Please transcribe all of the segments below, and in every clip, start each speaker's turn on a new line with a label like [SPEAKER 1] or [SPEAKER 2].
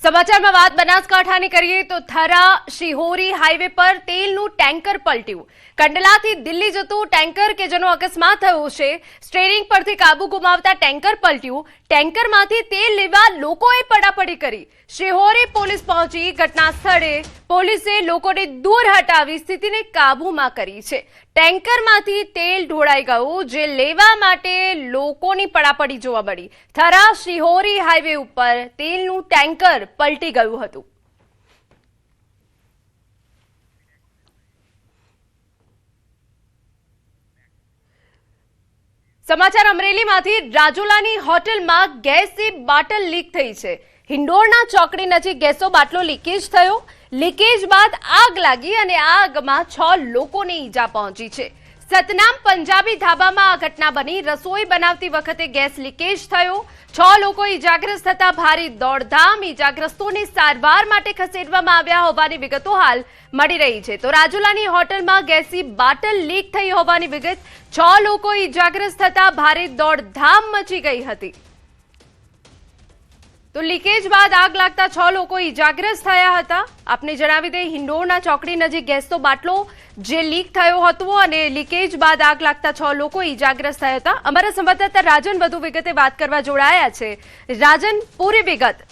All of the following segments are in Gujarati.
[SPEAKER 1] સમાચારમાં વાત બનાસકાંઠાની કરીએ તો થરા શિહોરી હાઈવે પર તેલનું ટેન્કર પલટ્યું। કંડલાથી દિલ્હી જતું ટેન્કર કે જેનો અકસ્માત થયો છે, સ્ટીયરિંગ પરથી કાબુ ગુમાવતા ટેન્કર પલટ્યું। ટેન્કરમાંથી તેલ લેવા લોકોએ પડાપડી કરી। શિહોરી પોલીસ પહોંચી ઘટના સ્થળે પોલીસે લોકોને દૂર હટાવી સ્થિતિને કાબૂમાં કરી છે। ટેન્કરમાંથી તેલ ઢોળાઈ ગયું, જે લેવા માટે લોકોની પડાપડી જોવા મળી। થરા શિહોરી હાઈવે ઉપર તેલનું ટેન્કર પલટી ગયું હતું। સમાચાર અમરેલીમાંથી રાજુલાની હોટલમાં ગેસની બાટલ લીક થઈ છે। હિંડોળના ચોકડી નજીક ગેસનો બાટલો લીકેજ થયો। લીકેજ બાદ આગ લાગી અને આગમાં 6 લોકોને ઈજા પહોંચી છે। સતનામ પંજાબી ધાબામાં આ ઘટના બની। રસોઈ બનાવતી વખતે ગેસ લીકેજ થયો। 6 લોકો ઈજાગ્રસ્ત થતા ભારે દોડધામ। ઈજાગ્રસ્તોને સારવાર માટે ખસેડવામાં આવ્યા હોવાની વિગતો હાલ મળી રહી છે। તો રાજુલાની હોટલમાં ગેસની બાટલ લીક થઈ હોવાની વિગત। 6 લોકો ઈજાગ્રસ્ત થતા ભારે દોડધામ મચી ગઈ હતી। તો લીકેજ બાદ આગ લાગતા 6 લોકો ઈજાગ્રસ્ત થયા હતા। આપને જણાવી દઈએ, હિંડોળના ચોકડી નજીક ગેસનો બાટલો જે લીક થયો હતો અને લીકેજ બાદ આગ લાગતા 6 લોકો ઈજાગ્રસ્ત થયા હતા। અમારા સંવાદદાતા રાજન વધુ વિગતે વાત કરવા જોડાયા છે। રાજન, પૂરી વિગત।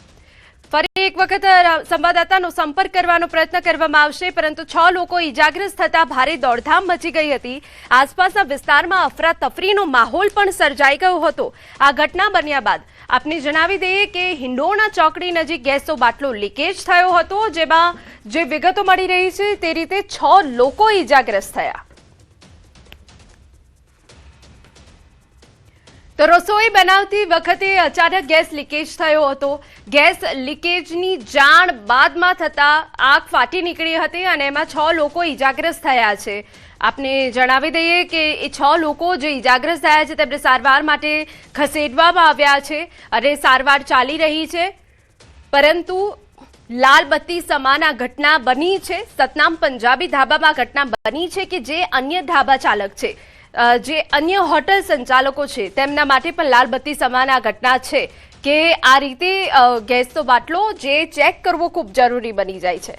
[SPEAKER 1] ફરી એક વખત સંવાદદાતાનો સંપર્ક કરવાનો પ્રયત્ન કરવામાં આવશે, પરંતુ 6 લોકો ઈજાગ્રસ્ત થતા ભારે દોડધામ મચી ગઈ હતી। આસપાસના વિસ્તારમાં અફરાતફરીનો માહોલ પણ સર્જાઈ ગયો હતો। આ ઘટના બન્યા બાદ આપને જણાવી દઈએ કે હિંડોળના ચોકડી નજીક ગેસનો બાટલો લીકેજ થયો હતો, જેમાં જે વિગતો મળી રહી છે તે રીતે 6 લોકો ઈજાગ્રસ્ત થયા। તો રસોઈ બનાવતી વખતે અચાનક ગેસ લીકેજ થયો હતો। ગેસ લીકેજની જાણ બાદમાં થતા આગ ફાટી નીકળી હતી અને એમાં 6 લોકો ઈજાગ્રસ્ત થયા છે। આપને જણાવી દઈએ કે એ 6 લોકો જે ઈજાગ્રસ્ત થયા છે તેમને સારવાર માટે ખસેડવામાં આવ્યા છે અને સારવાર ચાલી રહી છે, પરંતુ લાલ બત્તી સમાન આ ઘટના બની છે। સતનામ પંજાબી ધાબામાં ઘટના બની છે કે જે અન્ય ધાબા ચાલક છે, જે અન્ય હોટલ સંચાલકો છે, તેમના માટે પણ લાલ બત્તી સમાન આ ઘટના છે કે આ રીતે ગેસનો બાટલો જે ચેક કરવો ખૂબ જરૂરી બની જાય છે।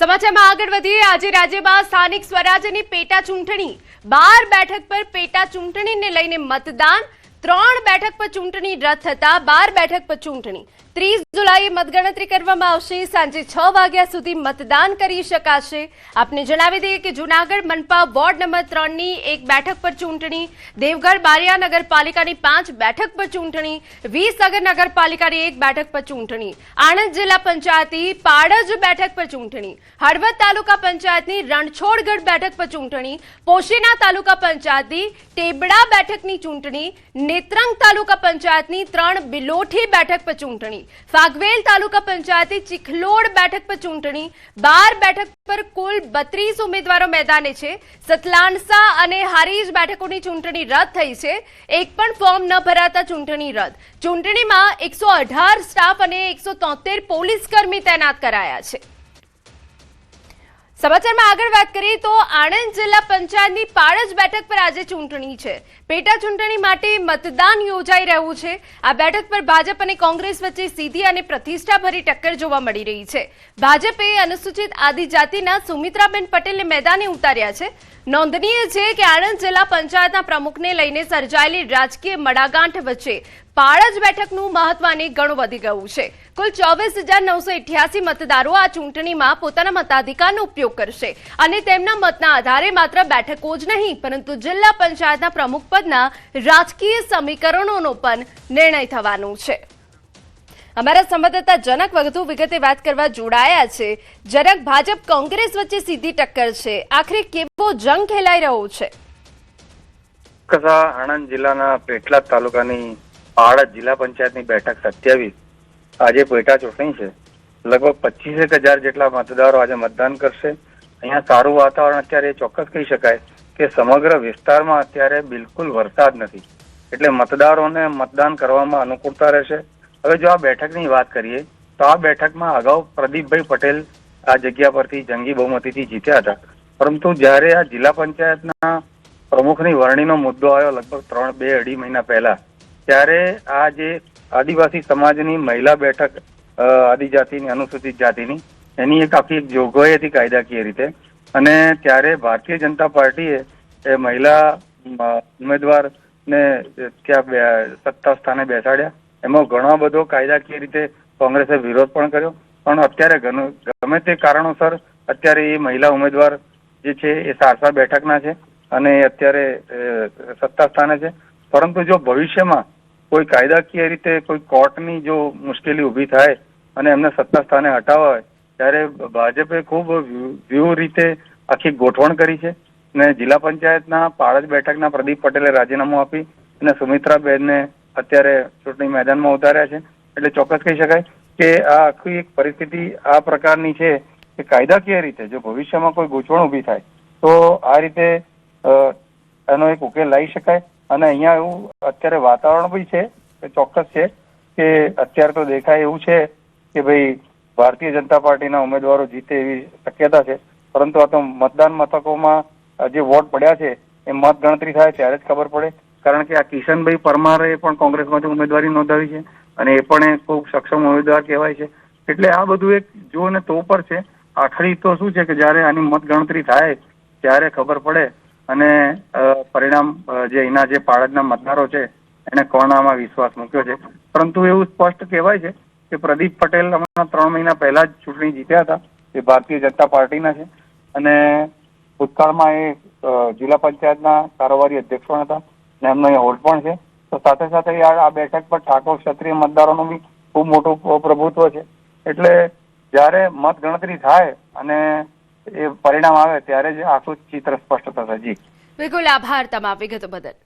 [SPEAKER 1] સમાચારમાં આગળ વધીએ। આજે રાજ્યમાં સ્થાનિક સ્વરાજ્યની પેટા ચૂંટણી। 12 બેઠક પર પેટા ચૂંટણીને લઈને મતદાન। 3 બેઠક પર ચૂંટણી રદ થતા 12 બેઠક પર ચૂંટણી। 30 જુલાઈએ મતગણતરી કરવામાં આવશે। સાંજે 6 વાગ્યા સુધી મતદાન કરી શકાશે। આપને જણાવી દઈએ કે જૂનાગઢ મનપા વોર્ડ નંબર 3ની 1 બેઠક પર ચૂંટણી। દેવગઢ બારિયા નગરપાલિકાની 5 બેઠક પર ચૂંટણી। વિસનગર નગરપાલિકાની 1 બેઠક પર ચૂંટણી। આણંદ જિલ્લા પંચાયતની પાડજ બેઠક પર ચૂંટણી। હળવદ તાલુકા પંચાયતની રણછોડગઢ બેઠક પર ચૂંટણી। પોશીના તાલુકા પંચાયતની ટેબડા બેઠકની ચૂંટણી। નેત્રંગ તાલુકા પંચાયતની 3 બિલોઠી બેઠક પર ચૂંટણી। ફાગવેલ તાલુકા પંચાયતની ચિખલોડ બેઠક પર ચૂંટણી। 12 બેઠક પર કુલ 32 ઉમેદવારો મેદાને છે। સતલાણસા અને હારીજ બેઠકોની ચૂંટણી રદ થઈ છે। એક પણ ફોર્મ ન ભરાતા ચૂંટણી રદ। ચૂંટણીમાં 118 સ્ટાફ અને 173 પોલીસ કર્મી તૈનાત કરાયા છે। સમાચારમાં આગળ વાત કરીએ તો આણંદ જિલ્લા પંચાયતની પાડજ બેઠક પર આજે ચૂંટણી છે। પેટા ચૂંટણી માટે મતદાન યોજાઈ રહ્યું છે। આ બેઠક પર ભાજપ અને કોંગ્રેસ વચ્ચે સીધી અને પ્રતિષ્ઠાભરી ટક્કર જોવા મળી રહી છે। ભાજપે અનુસૂચિત આદિજાતિના સુમિત્રાબેન પટેલને મેદાને ઉતાર્યા છે। નોંધનીય છે કે આણંદ જિલ્લા પંચાયતના પ્રમુખને લઈને સર્જાયેલી રાજકીય મડાગાંઠ વચ્ચે પાડજ બેઠકનું મહત્વ ઘણું વધી ગયું છે। કુલ 24,988 મતદારો આ ચૂંટણીમાં પોતાના મતાધિકારનો ઉપયોગ કરશે અને તેમના મતના આધારે માત્ર બેઠકો જ નહીં, પરંતુ જિલ્લા પંચાયતના પ્રમુખ પદના રાજકીય સમીકરણોનો પણ નિર્ણય થવાનો છે। અમારા સંવાદદાતા જનક વધુ વિગતે વાત કરવા જોડાયા છે। જનક, ભાજપ કોંગ્રેસ વચ્ચે સીધી ટક્કર છે, આખરે કેવો જંગ ખેલાઈ રહ્યો છે?
[SPEAKER 2] આણંદ જિલ્લાના પેટલાદ તાલુકાની પાડજ જિલ્લા પંચાયતની બેઠક 27 આજે પેટા ચૂંટણી છે। લગભગ 25,000 જેટલા મતદારો આજે મતદાન કરશે। અહીંયા સારું વાતાવરણ અત્યારે ચોક્કસ કહી શકાય કે સમગ્ર વિસ્તારમાં અત્યારે બિલકુલ વરસાદ નથી, એટલે મતદારોને મતદાન કરવામાં અનુકૂળતા રહેશે। હવે જો આ બેઠકની વાત કરીએ તો આ બેઠકમાં અગાઉ પ્રદીપભાઈ પટેલ આ જગ્યા પરથી જંગી બહુમતીથી જીત્યા હતા, પરંતુ જ્યારે આ જિલ્લા પંચાયતના પ્રમુખની વરણીનો મુદ્દો આવ્યો લગભગ 2-2.5 મહિના પહેલા, ત્યારે આ જે આદિવાસી સમાજની મહિલા બેઠક આદિજાતિની અનુસૂચિત જાતિની એની એક આખી એક જોગવાઈ હતી કાયદાકીય રીતે, અને ત્યારે ભારતીય જનતા પાર્ટીએ એ મહિલા ઉમેદવારને ત્યાં સત્તા સ્થાને બેસાડ્યા. એમાં ઘણો બધો કાયદાકીય રીતે કોંગ્રેસે વિરોધ પણ કર્યો, પણ અત્યારે ગમે તે કારણોસર અત્યારે એ મહિલા ઉમેદવાર જે છે એ સારસા બેઠકના છે અને અત્યારે સત્તા સ્થાને છે. પરંતુ જો ભવિષ્યમાં કોઈ કાયદાકીય રીતે કોઈ કોર્ટની જો મુશ્કેલી ઊભી થાય અને એમને સત્તા સ્થાને હટાવવા હોય, ત્યારે ભાજપે ખૂબ વ્યૂહ રીતે આખી ગોઠવણ કરી છે ને જિલ્લા પંચાયતના પાળજ બેઠકના પ્રદીપ પટેલે રાજીનામું આપી અને સુમિત્રાબેનને અત્યારે ચૂંટણી મેદાનમાં ઉતાર્યા છે. એટલે ચોક્કસ કહી શકાય કે આ આખી એક પરિસ્થિતિ આ પ્રકારની છે કે કાયદાકીય રીતે જો ભવિષ્યમાં કોઈ ગૂંચવણ ઊભી થાય તો આ રીતે એનો એક ઉકેલ લાવી શકાય. અને અહીંયા એવું અત્યારે વાતાવરણ બી છે એ ચોક્કસ છે કે અત્યારે તો દેખાય એવું છે કે ભાઈ ભારતીય જનતા પાર્ટીના ઉમેદવારો જીતે એવી શક્યતા છે, પરંતુ આ તો મતદાન મથકોમાં જે વોટ પડ્યા છે એ મત ગણતરી થાય ત્યારે જ ખબર પડે. કારણ કે આ કિશનભાઈ પરમારે પણ કોંગ્રેસમાંથી ઉમેદવારી નોંધાવી છે અને એ પણ ખૂબ સક્ષમ ઉમેદવાર કહેવાય છે. એટલે આ બધું એક જો ને તો પર છે. આખરી તો શું છે કે જયારે આની મત ગણતરી થાય ત્યારે ખબર પડે અને પરિણામ જે એના જે પાળજના મતદારો છે એને કોણામાં વિશ્વાસ મૂક્યો છે. પરંતુ એવું સ્પષ્ટ કહેવાય છે કે પ્રદીપ પટેલ હમણાં 3 મહિના પહેલા જ ચૂંટણી જીત્યા હતા, એ ભારતીય જનતા પાર્ટીના છે અને ભૂતકાળમાં એ જિલ્લા પંચાયતના કારોબારી અધ્યક્ષ પણ હતા અને એમનો એ હોલ્ડ પણ છે. તો સાથે સાથે આ બેઠક પર ઠાકોર ક્ષત્રિય મતદારોનું બી ખૂબ મોટું પ્રભુત્વ છે. એટલે જયારે મત ગણતરી થાય અને એ પરિણામ આવે ત્યારે જ આખું ચિત્ર સ્પષ્ટ થશે. જી
[SPEAKER 1] બિલકુલ, આભાર તમામ વિગતો બદલ.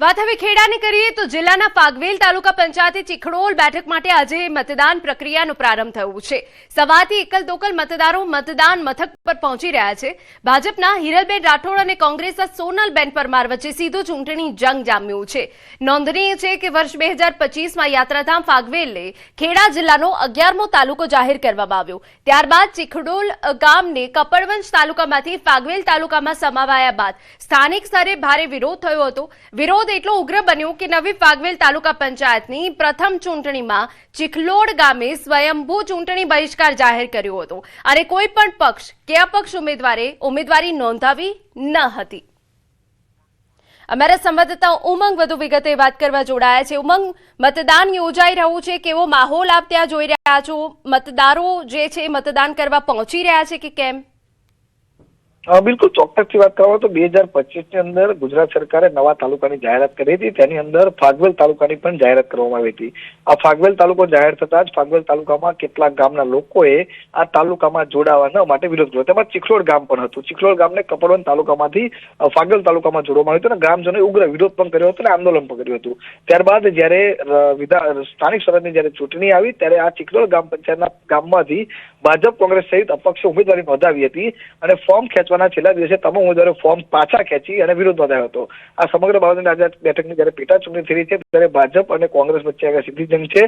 [SPEAKER 1] વાત હવે ખેડાની કરીએ તો જિલ્લાના ફાગવેલ તાલુકા પંચાયતે ચીખડોલ બેઠક માટે આજે મતદાન પ્રક્રિયાનો પ્રારંભ થયો છે. સવારથી એકલ દોકલ મતદારો મતદાન મથક પર પહોંચી રહ્યા છે. ભાજપના હિરલબેન રાઠોડ અને કોંગ્રેસના સોનલબેન પરમાર વચ્ચે સીધો ચૂંટણી જંગ જામ્યો છે. નોંધનીય છે કે વર્ષ 2025માં યાત્રાધામ ફાગવેલને ખેડા જિલ્લાનો 11મો તાલુકો જાહેર કરવામાં આવ્યો. ત્યારબાદ ચીખડોલ ગામને કપડવંજ તાલુકામાંથી ફાગવેલ તાલુકામાં સમાવાયા બાદ સ્થાનિક સ્તરે ભારે વિરોધ થયો હતો. વિરોધ એટલો ઉગ્ર બન્યો કે નવી ફાગવેલ તાલુકા પંચાયતની પ્રથમ ચૂંટણીમાં ચીખલોડ ગામે સ્વયંભૂ ચૂંટણી બહિષ્કાર જાહેર કર્યો હતો અને કોઈ પણ પક્ષ કે અપક્ષ ઉમેદવારે ઉમેદવારી નોંધાવી ન હતી. અમારા સંવાદદાતા ઉમંગ વધુ વિગતે વાત કરવા જોડાયા છે. ઉમંગ, મતદાન યોજાઈ રહ્યું છે, કેવો માહોલ આપ ત્યાં જોઈ રહ્યા છો? મતદારો જે છે મતદાન કરવા પહોંચી રહ્યા છે કે કેમ?
[SPEAKER 3] બિલકુલ ચોક્કસથી વાત કરવામાં તો 2025ની અંદર ગુજરાત સરકારે નવા તાલુકાની જાહેરાત કરી હતી. તેની અંદર ફાગવેલ તાલુકાની પણ જાહેરાત કરવામાં આવી હતી. આ ફાગવેલ તાલુકો જાહેર થતા જ ફાગવેલ તાલુકામાં કેટલાક ગામના લોકોએ આ તાલુકામાં જોડાવા માટે વિરોધ કર્યો. તેમાં ચીખલોડ ગામ પણ હતું. ચીખલોડ ગામને કપડવંજ તાલુકામાંથી ફાગવેલ તાલુકામાં જોડવામાં આવ્યું હતું અને ગ્રામજનોએ ઉગ્ર વિરોધ પણ કર્યો હતો અને આંદોલન પણ કર્યું હતું. ત્યારબાદ જયારે સ્થાનિક સ્વરાજની જયારે ચૂંટણી આવી ત્યારે આ ચીખલોડ ગ્રામ પંચાયતના ગામમાંથી ભાજપ કોંગ્રેસ સહિત અપક્ષે ઉમેદવારી નોંધાવી હતી અને ફોર્મ ખેંચવાના છેલ્લા દિવસે તમામ ઉમેદવારો ફોર્મ પાછા ખેંચી અને વિરોધ નોંધાયો હતો. આ સમગ્ર બાબતની આજે બેઠકની જયારે પેટા ચૂંટણી થઈ રહી છે ત્યારે ભાજપ અને કોંગ્રેસ વચ્ચે સીધી જંગ છે.